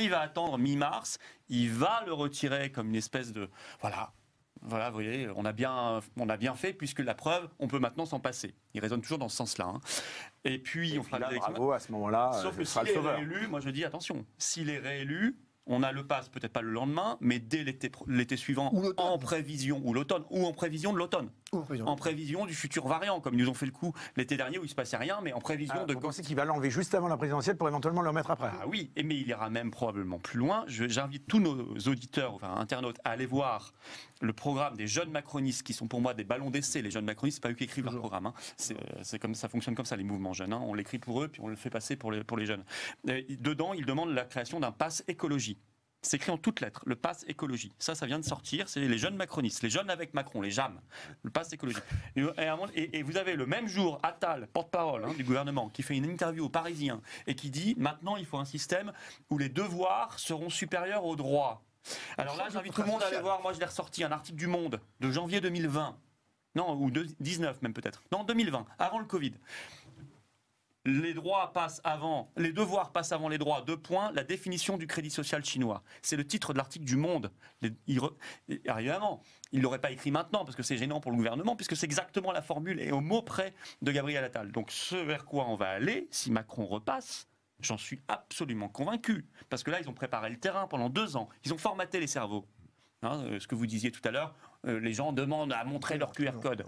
arrive à attendre mi-mars, il va le retirer comme une espèce de... Voilà, vous voyez, on a bien fait, puisque la preuve, on peut maintenant s'en passer. Il raisonne toujours dans ce sens-là. Hein. Et puis, on fera l'élection. Bravo, à ce moment-là, sauf que sera s'il le est sauveur. réélu, moi je dis attention, s'il est réélu, on a le pass, peut-être pas le lendemain, mais dès l'été suivant, en prévision, ou l'automne, ou en prévision de l'automne. En prévision du futur variant, comme ils nous ont fait le coup l'été dernier où il ne se passait rien, mais en prévision de... Vous pensez qu'il va l'enlever juste avant la présidentielle pour éventuellement le remettre après? Ah oui, mais il ira même probablement plus loin. J'invite tous nos auditeurs, enfin internautes, à aller voir le programme des jeunes macronistes, qui sont pour moi des ballons d'essai. Les jeunes macronistes, c'est pas eux qui écrivent leur programme. Hein. C'est comme ça fonctionne comme ça, les mouvements jeunes. Hein. On l'écrit pour eux, puis on le fait passer pour les jeunes. Dedans, ils demandent la création d'un pass écologie. C'est écrit en toutes lettres, le pass écologie. Ça vient de sortir, c'est les jeunes macronistes, les jeunes avec Macron, les JAM, le pass écologie. Et vous avez le même jour Attal, porte-parole du gouvernement, qui fait une interview aux Parisiens et qui dit maintenant il faut un système où les devoirs seront supérieurs aux droits. Alors là, j'invite tout le monde à aller voir, moi je l'ai ressorti, un article du Monde de janvier 2020, non, ou 2019 même peut-être, non 2020, avant le Covid. Les droits passent avant, les devoirs passent avant les droits. 2 points, la définition du crédit social chinois. C'est le titre de l'article du Monde. Évidemment, il ne l'aurait pas écrit maintenant parce que c'est gênant pour le gouvernement, puisque c'est exactement la formule et au mot près de Gabriel Attal. Donc ce vers quoi on va aller, si Macron repasse, j'en suis absolument convaincu. Parce que là, ils ont préparé le terrain pendant 2 ans. Ils ont formaté les cerveaux. Hein, ce que vous disiez tout à l'heure, les gens demandent à montrer leur QR code.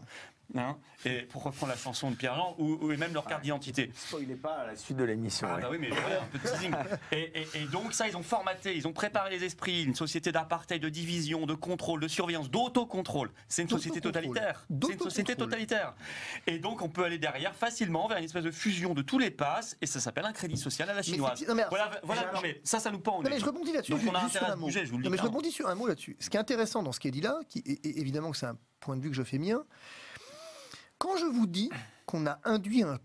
Hein, et pour reprendre la chanson de Pierre-Jean, ou même leur carte d'identité. Ne spoilez pas à la suite de l'émission. Ah, bah oui, mais un peu de teasing. Et donc ça, ils ont formaté, ils ont préparé les esprits, une société d'apartheid, de division, de contrôle, de surveillance, d'autocontrôle. C'est une société totalitaire. C'est une société totalitaire. Et donc on peut aller derrière facilement vers une espèce de fusion de tous les passes, et ça s'appelle un crédit social à la chinoise. Non mais ça nous pend au nez. Mais je rebondis là-dessus. Donc on a intérêt à bouger, je vous le dis. Mais je rebondis sur un mot là-dessus. Ce qui est intéressant dans ce qui est dit là, évidemment que c'est un point de vue que je fais mien. Quand je vous dis qu'on a induit un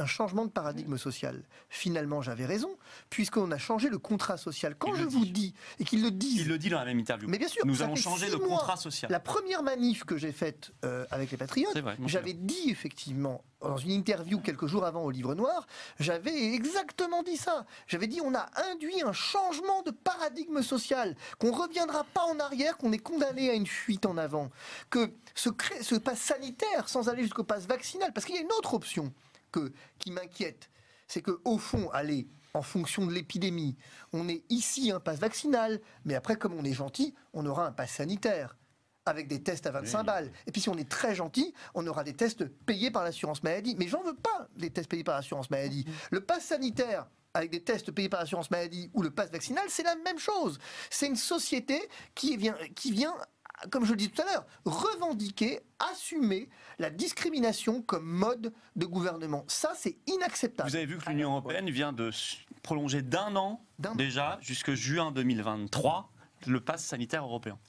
changement de paradigme social, finalement j'avais raison, puisqu'on a changé le contrat social. Quand je vous dis, et qu'ils le disent... Il le dit dans la même interview. Mais bien sûr, nous allons changer le contrat social. La première manif que j'ai faite avec les Patriotes, j'avais dit effectivement, dans une interview quelques jours avant au Livre Noir, j'avais exactement dit ça. J'avais dit on a induit un changement de paradigme social, qu'on ne reviendra pas en arrière, qu'on est condamné à une fuite en avant, que ce pass sanitaire, sans aller jusqu'au pass vaccinal, parce qu'il y a une autre option qui m'inquiète, c'est qu'au fond, allez, en fonction de l'épidémie, on est ici un pass vaccinal, mais après, comme on est gentil, on aura un pass sanitaire, avec des tests à 25 balles. Et puis si on est très gentil, on aura des tests payés par l'assurance maladie. Mais j'en veux pas, des tests payés par l'assurance maladie. Le pass sanitaire, avec des tests payés par l'assurance maladie, ou le pass vaccinal, c'est la même chose. C'est une société qui vient, comme je le dis tout à l'heure, revendiquer, assumer la discrimination comme mode de gouvernement. Ça, c'est inacceptable. Vous avez vu que l'Union européenne vient de prolonger d'1 an déjà, jusque juin 2023, le pass sanitaire européen.